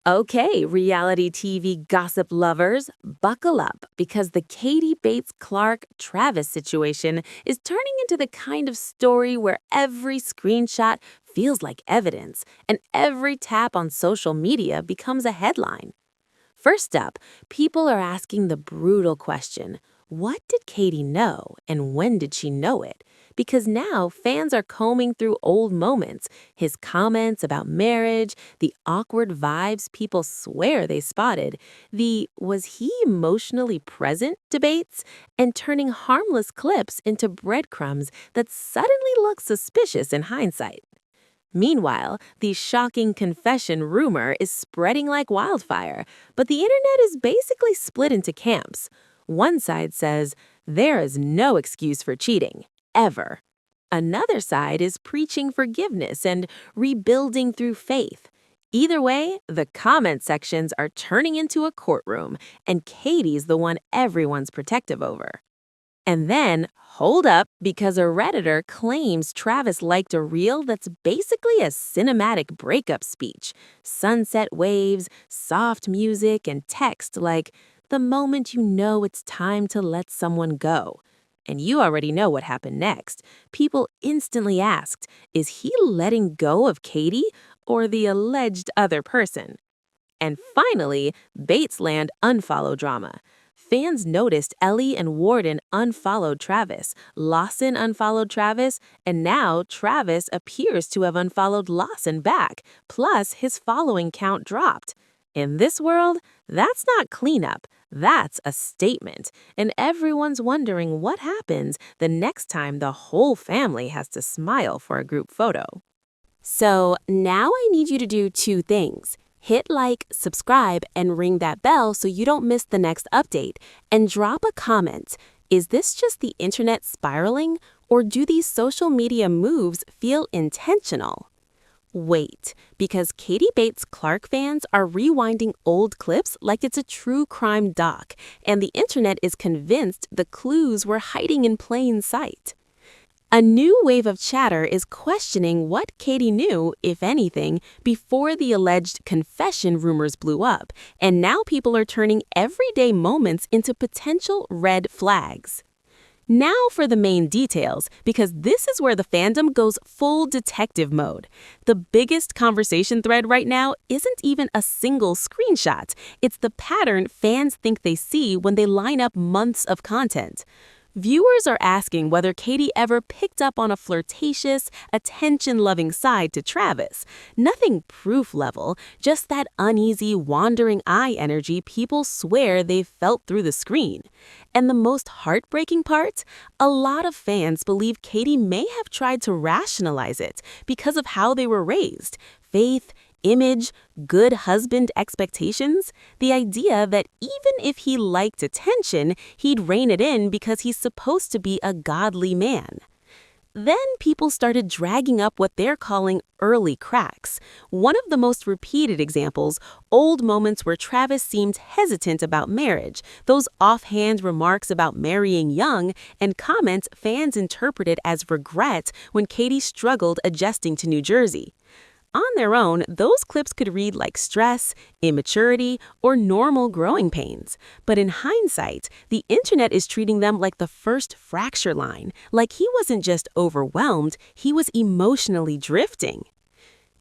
Okay, reality TV gossip lovers, buckle up because the Katie Bates Clark Travis situation is turning into the kind of story where every screenshot feels like evidence and every tap on social media becomes a headline. First up, people are asking the brutal question, what did Katie know and when did she know it? Because now fans are combing through old moments, his comments about marriage, the awkward vibes people swear they spotted, the was he emotionally present debates, and turning harmless clips into breadcrumbs that suddenly look suspicious in hindsight. Meanwhile, the shocking confession rumor is spreading like wildfire, but the internet is basically split into camps. One side says, there is no excuse for cheating, ever. Another side is preaching forgiveness and rebuilding through faith. Either way, the comment sections are turning into a courtroom, and Katie's the one everyone's protective over. And then, hold up, because a Redditor claims Travis liked a reel that's basically a cinematic breakup speech. Sunset waves, soft music, and text like, the moment you know it's time to let someone go. And you already know what happened next. People instantly asked, is he letting go of Katie or the alleged other person? And finally, Batesland unfollow drama. Fans noticed Ellie and Warden unfollowed Travis, Lawson unfollowed Travis, and now Travis appears to have unfollowed Lawson back, plus his following count dropped. In this world, that's not cleanup, that's a statement, and everyone's wondering what happens the next time the whole family has to smile for a group photo. So now I need you to do two things. Hit like, subscribe, and ring that bell so you don't miss the next update. And drop a comment. Is this just the internet spiraling, or do these social media moves feel intentional? Wait, because Katie Bates Clark fans are rewinding old clips like it's a true crime doc, and the internet is convinced the clues were hiding in plain sight. A new wave of chatter is questioning what Katie knew, if anything, before the alleged confession rumors blew up, and now people are turning everyday moments into potential red flags. Now for the main details, because this is where the fandom goes full detective mode. The biggest conversation thread right now isn't even a single screenshot. It's the pattern fans think they see when they line up months of content. Viewers are asking whether Katie ever picked up on a flirtatious, attention-loving side to Travis. Nothing proof level, just that uneasy, wandering eye energy people swear they've felt through the screen. And the most heartbreaking part? A lot of fans believe Katie may have tried to rationalize it because of how they were raised. Faith, image, good husband expectations, the idea that even if he liked attention, he'd rein it in because he's supposed to be a godly man. Then people started dragging up what they're calling early cracks. One of the most repeated examples, old moments where Travis seemed hesitant about marriage, those offhand remarks about marrying young, and comments fans interpreted as regret when Katie struggled adjusting to New Jersey. On their own, those clips could read like stress, immaturity, or normal growing pains. But in hindsight, the internet is treating them like the first fracture line, like he wasn't just overwhelmed, he was emotionally drifting.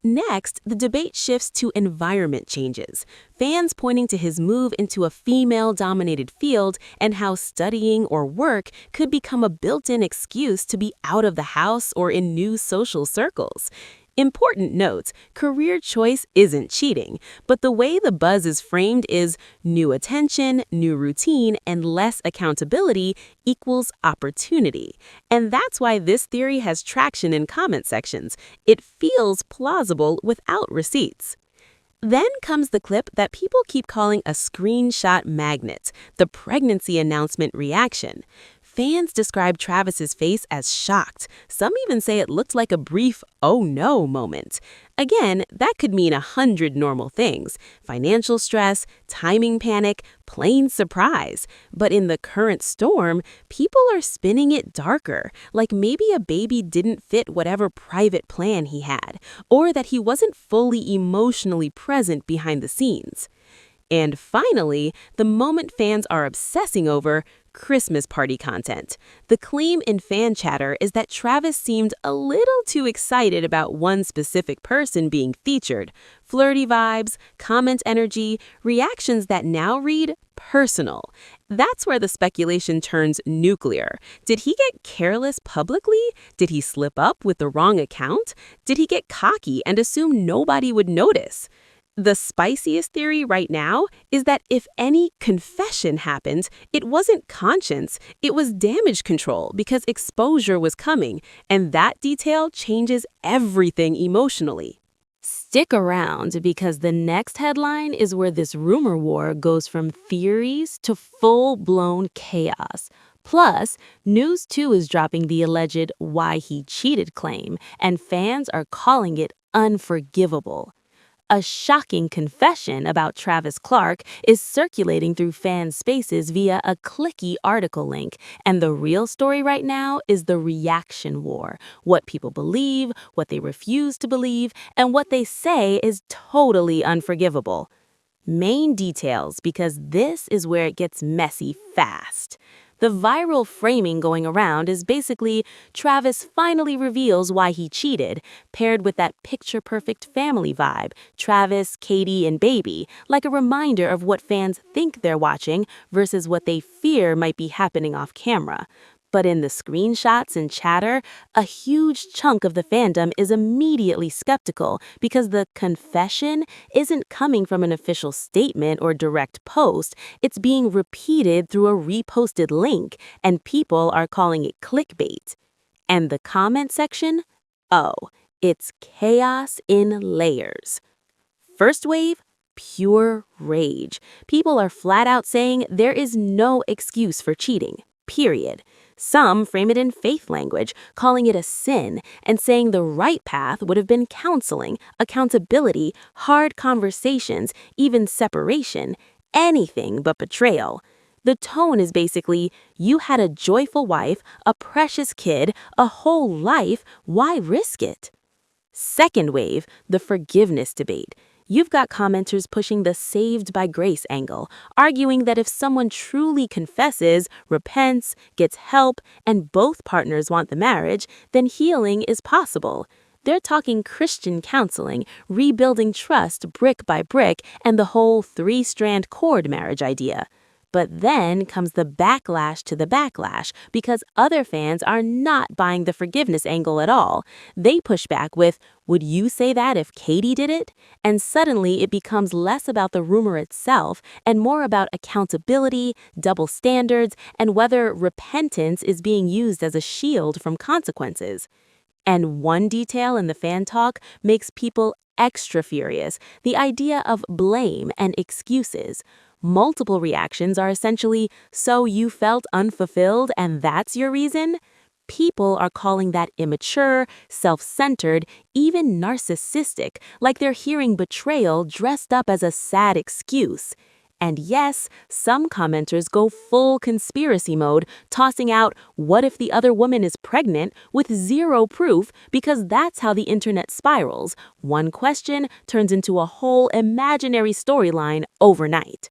Next, the debate shifts to environment changes, fans pointing to his move into a female-dominated field and how studying or work could become a built-in excuse to be out of the house or in new social circles. Important note, career choice isn't cheating, but the way the buzz is framed is new attention, new routine, and less accountability equals opportunity. And that's why this theory has traction in comment sections. It feels plausible without receipts. Then comes the clip that people keep calling a screenshot magnet, the pregnancy announcement reaction. Fans describe Travis's face as shocked. Some even say it looked like a brief "oh no" moment. Again, that could mean 100 normal things: financial stress, timing panic, plain surprise. But in the current storm, people are spinning it darker, like maybe a baby didn't fit whatever private plan he had, or that he wasn't fully emotionally present behind the scenes. And finally, the moment fans are obsessing over: Christmas party content. The claim in fan chatter is that Travis seemed a little too excited about one specific person being featured. Flirty vibes, comment energy, reactions that now read personal. That's where the speculation turns nuclear. Did he get careless publicly? Did he slip up with the wrong account? Did he get cocky and assume nobody would notice? The spiciest theory right now is that if any confession happened, it wasn't conscience, it was damage control because exposure was coming, and that detail changes everything emotionally. Stick around because the next headline is where this rumor war goes from theories to full-blown chaos. Plus, News 2 is dropping the alleged "why he cheated" claim, and fans are calling it unforgivable. A shocking confession about Travis Clark is circulating through fan spaces via a clicky article link, and the real story right now is the reaction war: what people believe, what they refuse to believe, and what they say is totally unforgivable. Main details, because this is where it gets messy fast. The viral framing going around is basically Travis finally reveals why he cheated, paired with that picture-perfect family vibe: Travis, Katie, and baby, like a reminder of what fans think they're watching versus what they fear might be happening off camera. But in the screenshots and chatter, a huge chunk of the fandom is immediately skeptical because the confession isn't coming from an official statement or direct post. It's being repeated through a reposted link, and people are calling it clickbait. And the comment section? Oh, it's chaos in layers. First wave: pure rage. People are flat out saying there is no excuse for cheating, period. Some frame it in faith language, calling it a sin, and saying the right path would have been counseling, accountability, hard conversations, even separation, anything but betrayal. The tone is basically, you had a joyful wife, a precious kid, a whole life, why risk it? Second wave: the forgiveness debate. You've got commenters pushing the saved by grace angle, arguing that if someone truly confesses, repents, gets help, and both partners want the marriage, then healing is possible. They're talking Christian counseling, rebuilding trust brick by brick, and the whole three-strand cord marriage idea. But then comes the backlash to the backlash, because other fans are not buying the forgiveness angle at all. They push back with, "Would you say that if Katie did it?" And suddenly it becomes less about the rumor itself and more about accountability, double standards, and whether repentance is being used as a shield from consequences. And one detail in the fan talk makes people extra furious: the idea of blame and excuses. Multiple reactions are essentially, "So you felt unfulfilled and that's your reason?" People are calling that immature, self-centered, even narcissistic, like they're hearing betrayal dressed up as a sad excuse. And yes, some commenters go full conspiracy mode, tossing out, "What if the other woman is pregnant?" with zero proof, because that's how the internet spirals. One question turns into a whole imaginary storyline overnight.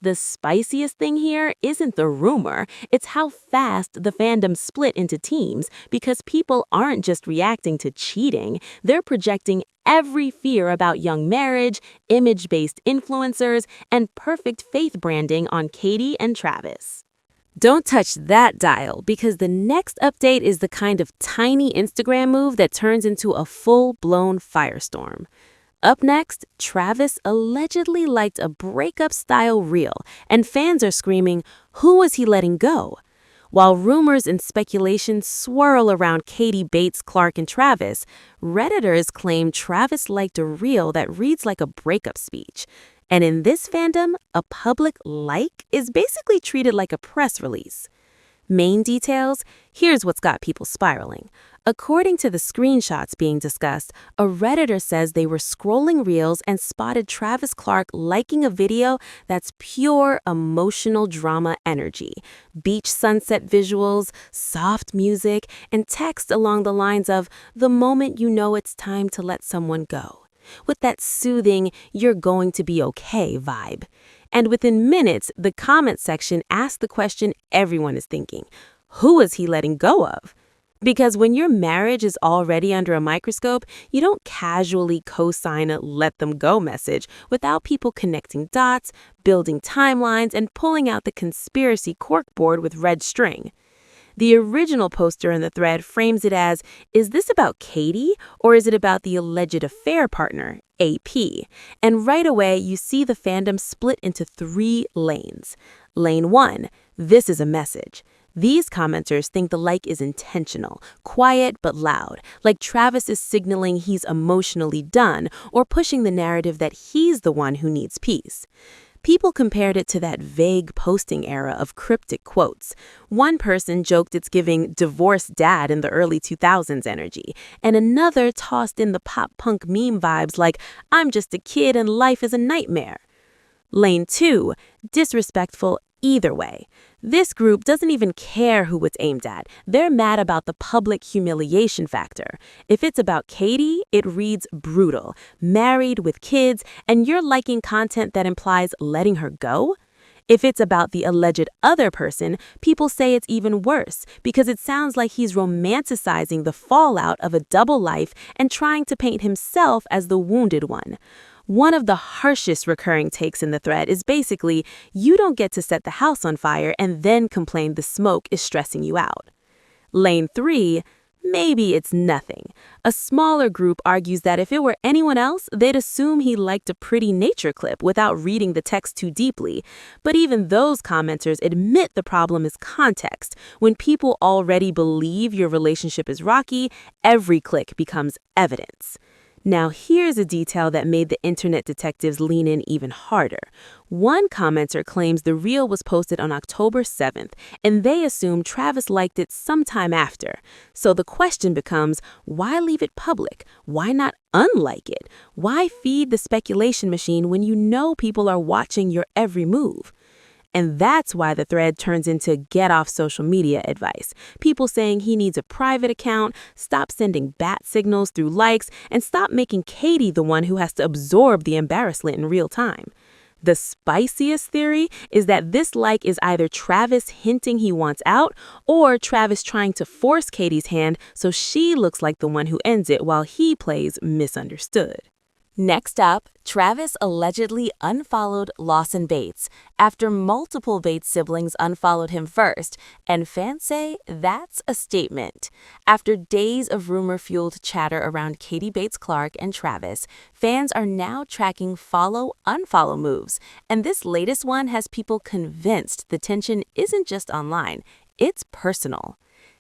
The spiciest thing here isn't the rumor, it's how fast the fandom split into teams, because people aren't just reacting to cheating, they're projecting every fear about young marriage, image-based influencers, and perfect faith branding on Katie and Travis. Don't touch that dial, because the next update is the kind of tiny Instagram move that turns into a full-blown firestorm. Up next, Travis allegedly liked a breakup-style reel, and fans are screaming, who was he letting go? While rumors and speculation swirl around Katie, Bates, Clark, and Travis, Redditors claim Travis liked a reel that reads like a breakup speech. And in this fandom, a public like is basically treated like a press release. Main details? Here's what's got people spiraling. According to the screenshots being discussed, a Redditor says they were scrolling reels and spotted Travis Clark liking a video that's pure emotional drama energy. Beach sunset visuals, soft music, and text along the lines of, "The moment you know it's time to let someone go," with that soothing, "you're going to be okay" vibe. And within minutes, the comment section asked the question everyone is thinking: who is he letting go of? Because when your marriage is already under a microscope, you don't casually co-sign a "let them go" message without people connecting dots, building timelines, and pulling out the conspiracy corkboard with red string. The original poster in the thread frames it as, "Is this about Katie, or is it about the alleged affair partner, AP?" And right away, you see the fandom split into 3 lanes. Lane 1, this is a message. These commenters think the like is intentional, quiet but loud, like Travis is signaling he's emotionally done or pushing the narrative that he's the one who needs peace. People compared it to that vague posting era of cryptic quotes. One person joked it's giving "divorced dad" in the early 2000s energy, and another tossed in the pop-punk meme vibes like, "I'm just a kid and life is a nightmare." Lane 2, disrespectful either way. This group doesn't even care who it's aimed at. They're mad about the public humiliation factor. If it's about Katie, it reads brutal, married with kids, and you're liking content that implies letting her go? If it's about the alleged other person, people say it's even worse because it sounds like he's romanticizing the fallout of a double life and trying to paint himself as the wounded one. One of the harshest recurring takes in the thread is basically, you don't get to set the house on fire and then complain the smoke is stressing you out. Lane 3, maybe it's nothing. A smaller group argues that if it were anyone else, they'd assume he liked a pretty nature clip without reading the text too deeply. But even those commenters admit the problem is context. When people already believe your relationship is rocky, every click becomes evidence. Now here's a detail that made the internet detectives lean in even harder. One commenter claims the reel was posted on October 7th, and they assume Travis liked it sometime after. So the question becomes, why leave it public? Why not unlike it? Why feed the speculation machine when you know people are watching your every move? And that's why the thread turns into get off social media advice. People saying he needs a private account, stop sending bat signals through likes, and stop making Katie the one who has to absorb the embarrassment in real time. The spiciest theory is that this like is either Travis hinting he wants out or Travis trying to force Katie's hand so she looks like the one who ends it while he plays misunderstood. Next up, Travis allegedly unfollowed Lawson Bates after multiple Bates siblings unfollowed him first, and fans say that's a statement. After days of rumor-fueled chatter around Katie Bates Clark and Travis, fans are now tracking follow-unfollow moves, and this latest one has people convinced the tension isn't just online, it's personal.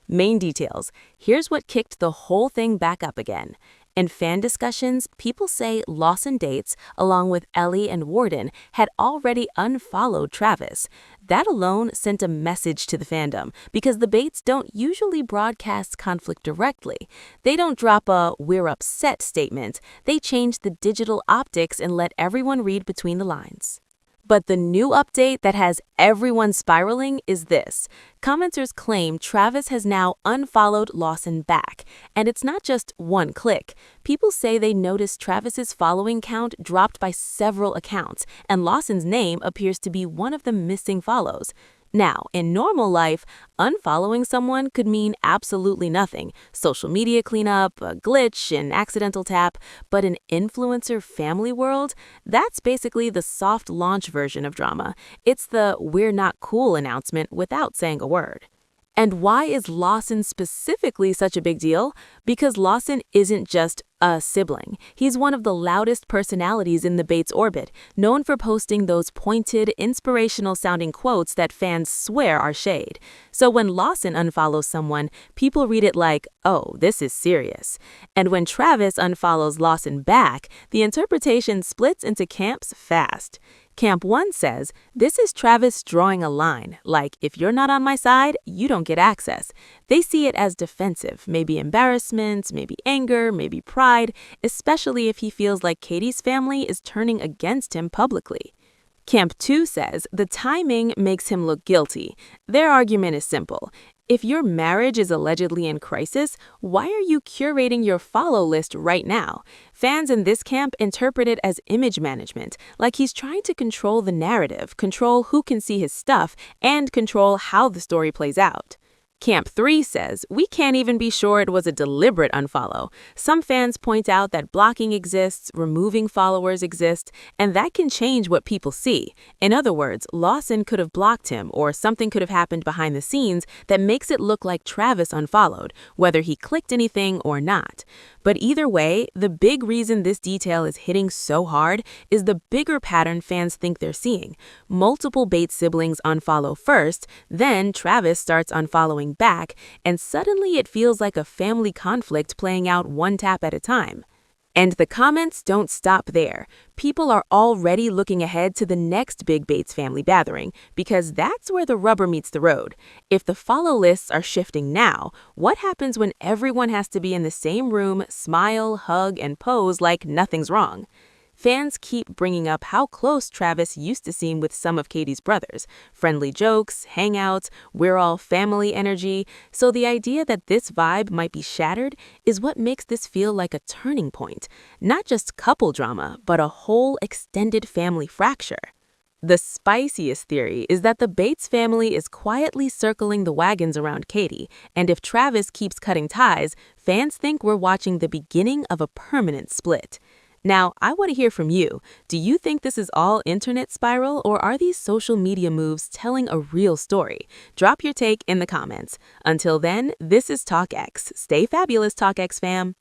Main details. Here's what kicked the whole thing back up again. In fan discussions, people say Lawson dates, along with Ellie and Warden, had already unfollowed Travis. That alone sent a message to the fandom, because the Bates don't usually broadcast conflict directly. They don't drop a "we're upset" statement. They change the digital optics and let everyone read between the lines. But the new update that has everyone spiraling is this. Commenters claim Travis has now unfollowed Lawson back, and it's not just one click. People say they noticed Travis's following count dropped by several accounts, and Lawson's name appears to be one of the missing follows. Now, in normal life, unfollowing someone could mean absolutely nothing. Social media cleanup, a glitch, an accidental tap. But in influencer family world, that's basically the soft launch version of drama. It's the "we're not cool" announcement without saying a word. And why is Lawson specifically such a big deal? Because Lawson isn't just a sibling. He's one of the loudest personalities in the Bates orbit, known for posting those pointed, inspirational-sounding quotes that fans swear are shade. So when Lawson unfollows someone, people read it like, oh, this is serious. And when Travis unfollows Lawson back, the interpretation splits into camps fast. Camp 1 says, this is Travis drawing a line, like, if you're not on my side, you don't get access. They see it as defensive, maybe embarrassment, maybe anger, maybe pride, especially if he feels like Katie's family is turning against him publicly. Camp 2 says the timing makes him look guilty. Their argument is simple. If your marriage is allegedly in crisis, why are you curating your follow list right now? Fans in this camp interpret it as image management, like he's trying to control the narrative, control who can see his stuff, and control how the story plays out. Camp 3 says, we can't even be sure it was a deliberate unfollow. Some fans point out that blocking exists, removing followers exist, and that can change what people see. In other words, Lawson could have blocked him, or something could have happened behind the scenes that makes it look like Travis unfollowed, whether he clicked anything or not. But either way, the big reason this detail is hitting so hard is the bigger pattern fans think they're seeing. Multiple Bates siblings unfollow first, then Travis starts unfollowing back, and suddenly it feels like a family conflict playing out one tap at a time. And the comments don't stop there. People are already looking ahead to the next big Bates family gathering, because that's where the rubber meets the road. If the follow lists are shifting now, what happens when everyone has to be in the same room, smile, hug, and pose like nothing's wrong? Fans keep bringing up how close Travis used to seem with some of Katie's brothers. Friendly jokes, hangouts, we're all family energy. So the idea that this vibe might be shattered is what makes this feel like a turning point. Not just couple drama, but a whole extended family fracture. The spiciest theory is that the Bates family is quietly circling the wagons around Katie, and if Travis keeps cutting ties, fans think we're watching the beginning of a permanent split. Now, I want to hear from you. Do you think this is all internet spiral, or are these social media moves telling a real story? Drop your take in the comments. Until then, this is TalkX. Stay fabulous, TalkX fam.